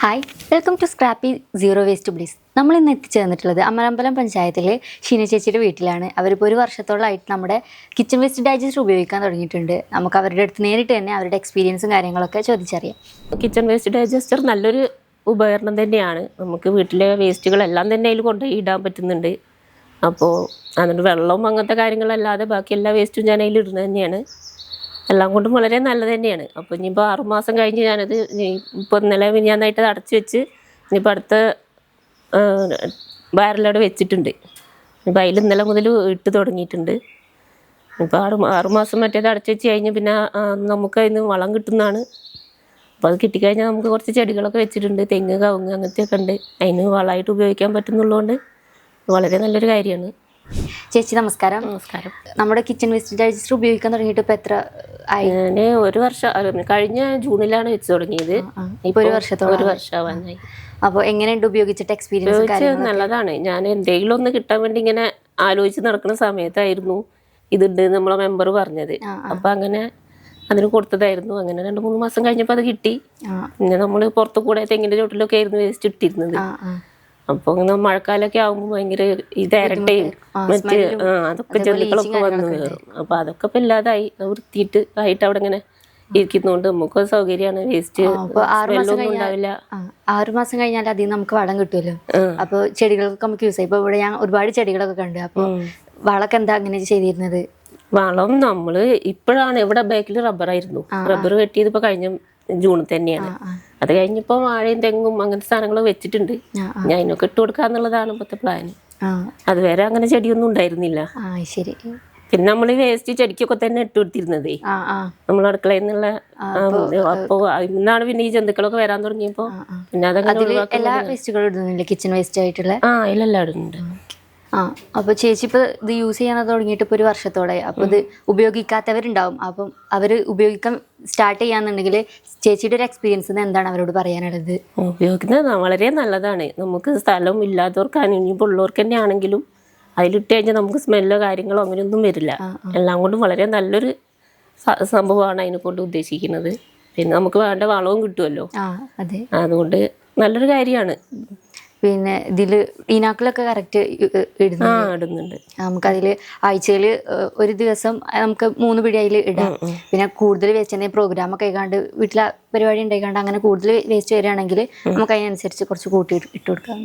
Hi, welcome to Scrappy Zero Waste Bliss. നമ്മൾ ഇന്ന് എത്തിച്ചേർന്നിട്ടുള്ളത് അമരമ്പലം പഞ്ചായത്തിലെ ഷീന ചേച്ചിയുടെ വീട്ടിലാണ്. അവരിപ്പോൾ ഒരു വർഷത്തോളമായിട്ട് നമ്മുടെ കിച്ചൺ വേസ്റ്റ് ഡൈജസ്റ്റർ ഉപയോഗിക്കാൻ തുടങ്ങിയിട്ടുണ്ട്. നമുക്ക് അവരുടെ അടുത്ത് നേരിട്ട് തന്നെ അവരുടെ എക്സ്പീരിയൻസും കാര്യങ്ങളൊക്കെ ചോദിച്ചറിയാം. കിച്ചൺ വേസ്റ്റ് ഡൈജസ്റ്റർ നല്ലൊരു ഉപകരണം തന്നെയാണ്. നമുക്ക് വീട്ടിലെ വേസ്റ്റുകളെല്ലാം തന്നെ അതിൽ കൊണ്ടുപോയി ഇടാൻ പറ്റുന്നുണ്ട്. അപ്പോൾ അതിന് വെള്ളവും അങ്ങനത്തെ കാര്യങ്ങളല്ലാതെ ബാക്കി എല്ലാ വേസ്റ്റും ഞാൻ അതിൽ ഇടുന്നത് തന്നെയാണ്. എല്ലാം കൊണ്ടും വളരെ നല്ലത് തന്നെയാണ്. അപ്പോൾ ഇനിയിപ്പോൾ 6 മാസം കഴിഞ്ഞ് ഞാനത് ഇപ്പോൾ ഇന്നലെ മിനിഞ്ഞാന്നായിട്ട് അടച്ചു വെച്ച് ഇനിയിപ്പോൾ അടുത്ത ബാരലവിടെ വെച്ചിട്ടുണ്ട്. ഇപ്പോൾ അതിൽ ഇന്നലെ മുതൽ ഇട്ട് തുടങ്ങിയിട്ടുണ്ട്. ഇപ്പോൾ 6 മാസം മറ്റേത് അടച്ചു വെച്ച് കഴിഞ്ഞ് പിന്നെ നമുക്ക് അതിന് വളം കിട്ടുന്നതാണ്. അപ്പോൾ അത് കിട്ടിക്കഴിഞ്ഞാൽ നമുക്ക് കുറച്ച് ചെടികളൊക്കെ വെച്ചിട്ടുണ്ട്. തെങ്ങ്, കവുങ്ങ് അങ്ങനത്തെയൊക്കെ ഉണ്ട്. അതിന് വളമായിട്ട് ഉപയോഗിക്കാൻ പറ്റുന്നുള്ളതുകൊണ്ട് വളരെ നല്ലൊരു കാര്യമാണ്. ചേച്ചി നമസ്കാരം. നമസ്കാരം. നമ്മുടെ കിച്ചൺ വേസ്റ്റ് ഡൈജസ്റ്റർ ഉപയോഗിക്കാൻ തുടങ്ങിയിട്ട് ഇപ്പോൾ എത്ര ആയി? ഞാൻ 1 വർഷം കഴിഞ്ഞ ജൂണിലാണ് വെച്ച് തുടങ്ങിയത്. ഇപ്പോൾ 1 വർഷമാവാനായി. അപ്പോൾ എങ്ങനെയുണ്ട് ഉപയോഗിച്ചിട്ട് എക്സ്പീരിയൻസ്? നല്ലതാണ്. ഞാൻ എന്തെങ്കിലും ഒന്ന് കിട്ടാൻ വേണ്ടി ഇങ്ങനെ ആലോചിച്ച് നടക്കുന്ന സമയത്തായിരുന്നു ഇതുണ്ട് നമ്മളെ മെമ്പർ പറഞ്ഞത്. അപ്പം അങ്ങനെ അതിന് കൊടുത്തതായിരുന്നു. അങ്ങനെ 2-3 മാസം കഴിഞ്ഞപ്പോൾ അത് കിട്ടി. പിന്നെ നമ്മൾ പുറത്തു കൂടെ തെങ്ങിൻ്റെ ചോട്ടിലൊക്കെ ആയിരുന്നു വേസ്റ്റ് ഇട്ടിരുന്നത്. അപ്പോൾ ഇങ്ങനെ മഴക്കാലമൊക്കെ ആകുമ്പോൾ ഭയങ്കര ഇരട്ടയും മറ്റ് അതൊക്കെ ജന്തുക്കളൊക്കെ വന്ന് കയറും. അപ്പോൾ അതൊക്കെ ഇപ്പം ഇല്ലാതായി വൃത്തിയിട്ട് ആയിട്ട് അവിടെ ഇങ്ങനെ ഇരിക്കുന്നതുകൊണ്ട് നമുക്ക് സൗകര്യമാണ്. വേസ്റ്റ് സ്മെല്ലൊന്നും ഉണ്ടാവില്ല. 6 മാസം കഴിഞ്ഞാൽ അതിൽ നമുക്ക് വളം കിട്ടുമല്ലോ. അപ്പോൾ ചെടികൾക്കൊക്കെ നമുക്ക് യൂസ് ചെയ്യാം. ഇപ്പോൾ ഇവിടെ ഞാൻ ഒരുപാട് ചെടികളൊക്കെ കണ്ടു. അപ്പോൾ വളമൊക്കെ എന്താ അങ്ങനെ ചെയ്തിരുന്നത്? വളം നമ്മൾ ഇപ്പോഴാണ് ഇവിടെ ബാക്കിൽ റബ്ബറായിരുന്നു. റബ്ബർ വെട്ടിയത് ഇപ്പോൾ കഴിഞ്ഞ ജൂണിൽ തന്നെയാണ്. അത് കഴിഞ്ഞപ്പോൾ വാഴയും തെങ്ങും അങ്ങനത്തെ സാധനങ്ങൾ വെച്ചിട്ടുണ്ട്. ഞാൻ അതിനൊക്കെ ഇട്ട് കൊടുക്കാന്നുള്ളതാണ് ഇപ്പോഴത്തെ പ്ലാൻ. അതുവരെ അങ്ങനെ ചെടിയൊന്നും ഉണ്ടായിരുന്നില്ല. ശരി. പിന്നെ നമ്മൾ വേസ്റ്റ് ചെടിക്കൊക്കെ തന്നെ ഇട്ട് കൊടുത്തിരുന്നതേ നമ്മൾ അടുക്കളയിൽ നിന്നുള്ള. അപ്പോൾ ഇന്നാണ് പിന്നെ ഈ ജന്തുക്കളൊക്കെ വരാൻ തുടങ്ങിയപ്പോൾ പിന്നെ അതങ്ങനെ എല്ലാ വേസ്റ്റുകളും ഇടുന്നില്ല, കിച്ചൺ വേസ്റ്റ് ആയിട്ടുള്ള അതിലെല്ലാം ഇടുന്നുണ്ട്. അപ്പോൾ ചേച്ചി ഇപ്പോൾ ഇത് യൂസ് ചെയ്യാൻ തുടങ്ങിയിട്ട് ഇപ്പോൾ 1 വർഷത്തോളമായി. അപ്പോൾ ഇത് ഉപയോഗിക്കാത്തവരുണ്ടാവും. അപ്പം അവർ ഉപയോഗിക്കാൻ സ്റ്റാർട്ട് ചെയ്യാന്നുണ്ടെങ്കിൽ ചേച്ചിയുടെ ഒരു എക്സ്പീരിയൻസ് എന്താണ് അവരോട് പറയാനുള്ളത്? ഉപയോഗിക്കുന്നത് വളരെ നല്ലതാണ്. നമുക്ക് സ്ഥലം ഇല്ലാത്തവർക്കാണെങ്കിലും ഇനിയിപ്പോൾ ഉള്ളവർക്ക് തന്നെ ആണെങ്കിലും അതിലിട്ട് കഴിഞ്ഞാൽ നമുക്ക് സ്മെല്ലോ കാര്യങ്ങളോ അങ്ങനെയൊന്നും വരില്ല. എല്ലാം കൊണ്ടും വളരെ നല്ലൊരു സംഭവമാണ് അതിനെ കൊണ്ട് ഉദ്ദേശിക്കുന്നത്. പിന്നെ നമുക്ക് വേണ്ട വളവും കിട്ടുമല്ലോ. അതുകൊണ്ട് നല്ലൊരു കാര്യമാണ്. പിന്നെ ഇതിൽ ഈനാക്കളൊക്കെ കറക്റ്റ് ഇടുന്നുണ്ട്. നമുക്കതിൽ ആഴ്ചയിൽ ഒരു ദിവസം നമുക്ക് 3 പിടി അതിൽ ഇടാം. പിന്നെ കൂടുതൽ വേസ്റ്റ് പ്രോഗ്രാമൊക്കെ ആയിക്കാണ്ട് വീട്ടിലെ പരിപാടി ഉണ്ടായിക്കാണ്ട് അങ്ങനെ കൂടുതൽ വേസ്റ്റ് വരികയാണെങ്കിൽ നമുക്ക് അതിനനുസരിച്ച് കുറച്ച് കൂട്ടി ഇട്ട് കൊടുക്കാം.